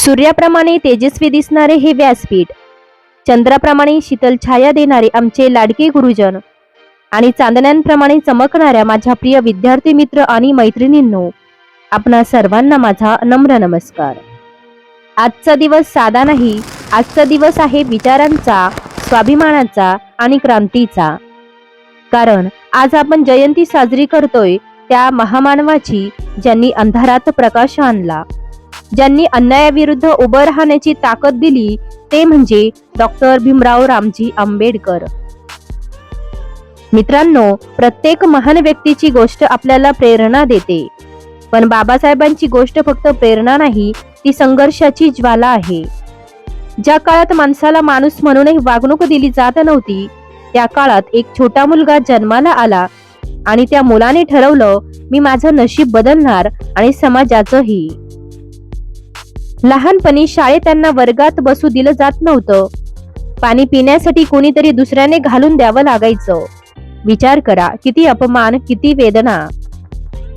सूर्याप्रमाणे तेजस्वी दिसणारे हे व्यासपीठ, चंद्राप्रमाणे शीतल छाया देणारे आमचे लाडके गुरुजन आणि चांदण्यांप्रमाणे चमकणाऱ्या माझ्या प्रिय विद्यार्थी मित्र आणि मैत्रिणींनो, आपणा सर्वांना माझा नम्र नमस्कार. आजचा दिवस साधा नाही. आजचा दिवस आहे विचारांचा, स्वाभिमानाचा आणि क्रांतीचा. कारण आज आपण जयंती साजरी करतोय त्या महामानवाची, ज्यांनी अंधारात प्रकाश आणला, ज्यांनी अन्यायाविरुद्ध उभं राहण्याची ताकद दिली, ते म्हणजे डॉक्टर भीमराव रामजी आंबेडकर. मित्रांनो, प्रत्येक महान व्यक्तीची गोष्ट आपल्याला प्रेरणा देते, पण बाबासाहेबांची गोष्ट फक्त प्रेरणा नाही, ती संघर्षाची ज्वाला आहे. ज्या काळात माणसाला माणूस म्हणूनही वागणूक दिली जात नव्हती, त्या काळात एक छोटा मुलगा जन्माला आला आणि त्या मुलाने ठरवलं, मी माझं नशीब बदलणार आणि समाजाचंही. लहानपणी शाळेत त्यांना वर्गात बसू दिलं जात नव्हतं. पाणी पिण्यासाठी कोणीतरी दुसऱ्याने घालून द्यावं लागायचं. विचार करा, किती अपमान, किती वेदना.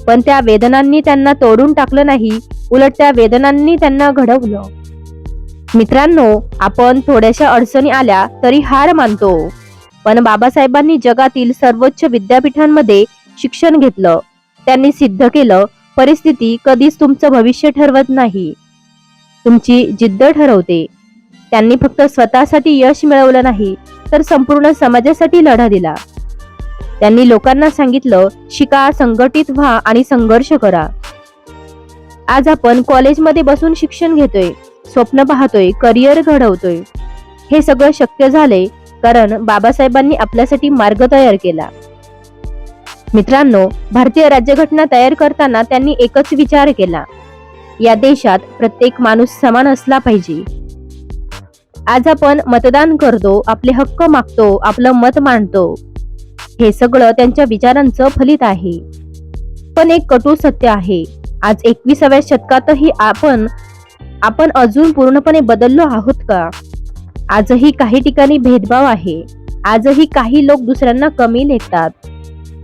पण त्या वेदनांनी त्यांना तोडून टाकलं नाही, उलट त्या वेदनांनी त्यांना घडवलं. मित्रांनो, आपण थोड्याशा अडचणी आल्या तरी हार मानतो, पण बाबासाहेबांनी जगातील सर्वोच्च विद्यापीठांमध्ये शिक्षण घेतलं. त्यांनी सिद्ध केलं, परिस्थिती कधीच तुमचं भविष्य ठरवत नाही, तुमची जिद्द ठरवते. त्यांनी फक्त स्वतःसाठी यश मिळवलं नाही, तर संपूर्ण समाजासाठी लढा दिला. त्यांनी लोकांना सांगितलं, शिका, संघटित व्हा आणि संघर्ष करा. आज आपण कॉलेजमध्ये बसून शिक्षण घेतोय, स्वप्न पाहतोय, करिअर घडवतोय. हे सगळं शक्य झाले कारण बाबासाहेबांनी आपल्यासाठी मार्ग तयार केला. मित्रांनो, भारतीय राज्यघटना तयार करताना त्यांनी एकच विचार केला, या देशात प्रत्येक माणूस समान असला पाहिजे. आज आपण मतदान करतो, आपले हक्क मागतो, आपलं मत मांडतो. हे सगळं त्यांच्या विचारांचं फलित आहे. पण एक कटू सत्य आहे, आज 21व्या शतकातही आपण अजून पूर्णपणे बदललो आहोत का? आजही काही ठिकाणी भेदभाव आहे. आजही काही लोक दुसऱ्यांना कमी लेखतात.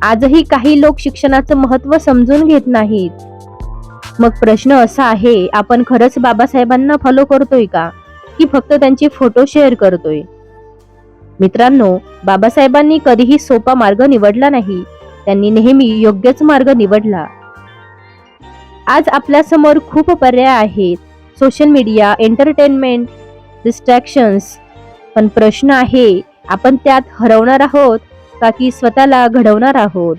आजही काही लोक शिक्षणाचं महत्त्व समजून घेत नाहीत. मग प्रश्न असा आहे, आपण खरंच बाबासाहेबांना फॉलो करतोय का, की फक्त त्यांचे फोटो शेअर करतोय? मित्रांनो, बाबासाहेबांनी कधीही सोपा मार्ग निवडला नाही, त्यांनी नेहमी योग्यच मार्ग निवडला. आज आपल्या समोर खूप पर्याय आहेत, सोशल मीडिया, एंटरटेनमेंट, डिस्ट्रॅक्शन्स. पण प्रश्न आहे, आपण त्यात हरवणार आहोत का की स्वतःला घडवणार आहोत?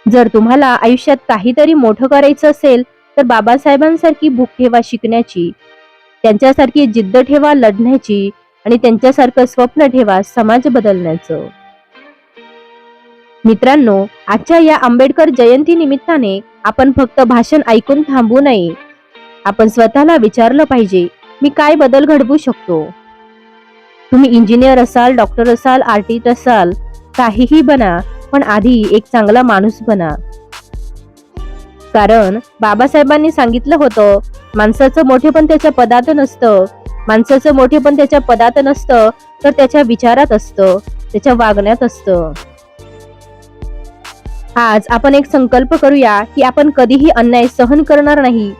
जर तुम्हाला आयुष्यात काहीतरी मोठं करायचं असेल, तर बाबासाहेबांसारखी भूक ठेवा शिकण्याची, त्यांच्यासारखी जिद्द ठेवा लढण्याची, आणि त्यांच्यासारखं स्वप्न ठेवा समाज बदलण्याचं. मित्रांनो, आजच्या या आंबेडकर जयंती निमित्ताने आपण फक्त भाषण ऐकून थांबू नये. आपण स्वतःला विचारलं पाहिजे, मी काय बदल घडवू शकतो? तुम्ही इंजिनियर असाल, डॉक्टर असाल, आर्टिस्ट असाल, काहीही बना, पण आधी एक चांगला माणूस बना. कारण बाबासाहेबांनी सांगितलं होतं, माणसाचं मोठेपण त्याच्या पदात नसतं, माणसाचं मोठेपण त्याच्या पदात नसतं, तर त्याच्या विचारात असतं, त्याच्या वागण्यात असतं. आज आपण एक संकल्प करूया की आपण कधीही अन्याय सहन करणार नाही,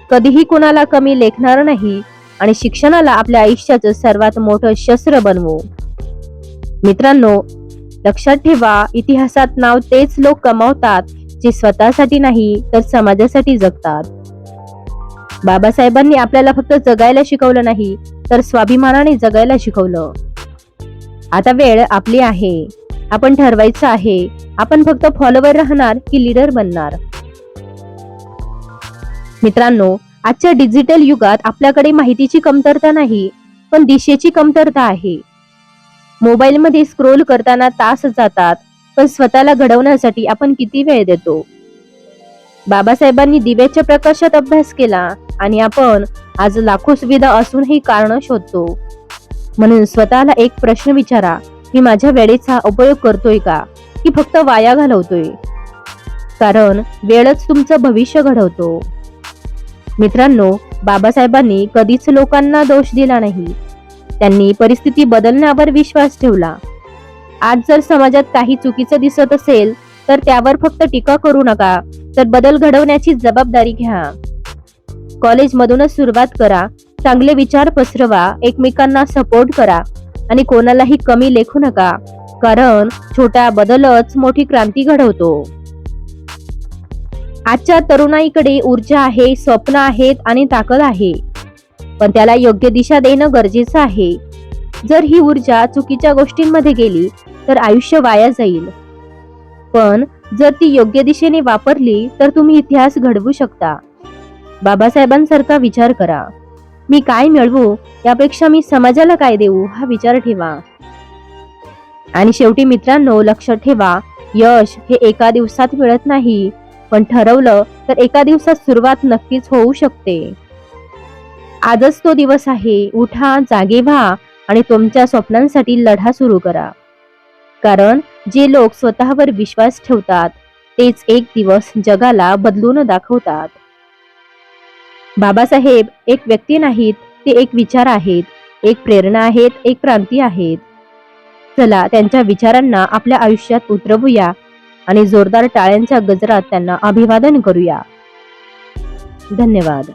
कधीही कुणाला कमी लेखणार नाही आणि शिक्षणाला आपल्या आयुष्याचं सर्वात मोठं शस्त्र बनवू. मित्रांनो, लक्षात ठेवा, इतिहासात नाव तेच लोक कमावतात जे स्वतःसाठी नाही तर समाजासाठी जगतात. बाबासाहेबांनी आपल्याला फक्त जगायला शिकवलं नाही, तर स्वाभिमानाने जगायला शिकवलं. आता वेळ आपली आहे. आपण ठरवायचं आहे, आपण फक्त फॉलोवर राहणार की लीडर बनणार. मित्रांनो, आजच्या डिजिटल युगात आपल्याकडे माहितीची कमतरता नाही, पण दिशेची कमतरता आहे. मोबाईलमध्ये स्क्रोल करताना तास जातात, पण स्वतःला घडवण्यासाठी आपण किती वेळ देतो? बाबासाहेबांनी दिव्याच्या प्रकाशात अभ्यास केला आणि आपण आज लाखो सुविधा असूनही कारण शोधतो. म्हणून स्वतःला एक प्रश्न विचारा, मी माझ्या वेळेचा उपयोग करतोय का, की फक्त वाया घालवतोय? कारण वेळच तुमचं भविष्य घडवतो. मित्रांनो, बाबासाहेबांनी कधीच लोकांना दोष दिला नाही, त्यांनी परिस्थिती बदलण्यावर विश्वास ठेवला. आज जर समाजात काही चुकीचं दिसत असेल, तर त्यावर फक्त टीका करू नका, तर बदल घडवण्याची जबाबदारी घ्या. कॉलेजमधूनच सुरुवात करा. चांगले विचार पसरवा, एकमेकांना सपोर्ट करा आणि कोणालाही कमी लेखू नका, कारण छोटा बदलच मोठी क्रांती घडवतो. आजच्या तरुणाईकडे ऊर्जा आहे, स्वप्न आहेत आणि ताकद आहे, पण त्याला योग्य दिशा देणं गरजेचं आहे. जर ही ऊर्जा चुकीच्या गोष्टींमध्ये गेली तर आयुष्य वाया जाईल, पण जर ती योग्य दिशेने वापरली तर तुम्ही इतिहास घडवू शकता. बाबासाहेबांसारखा विचार करा. मी काय मिळवू यापेक्षा मी समाजाला काय देऊ हा विचार ठेवा. आणि शेवटी मित्रांनो, लक्षात ठेवा, यश हे एका दिवसात मिळत नाही, पण ठरवलं तर एका दिवसात सुरुवात नक्कीच होऊ शकते. आजच तो दिवस आहे. उठा, जागे व्हा आणि तुमच्या स्वप्नांसाठी लढा सुरू करा, कारण जे लोक स्वतःवर विश्वास ठेवतात तेच एक दिवस जगाला बदलून दाखवतात. बाबासाहेब एक व्यक्ती नाहीत, ते एक विचार आहेत, एक प्रेरणा आहेत, एक क्रांती आहेत. चला त्यांच्या विचारांना आपल्या आयुष्यात उतरवूया आणि जोरदार टाळ्यांच्या गजरात त्यांना अभिवादन करूया. धन्यवाद.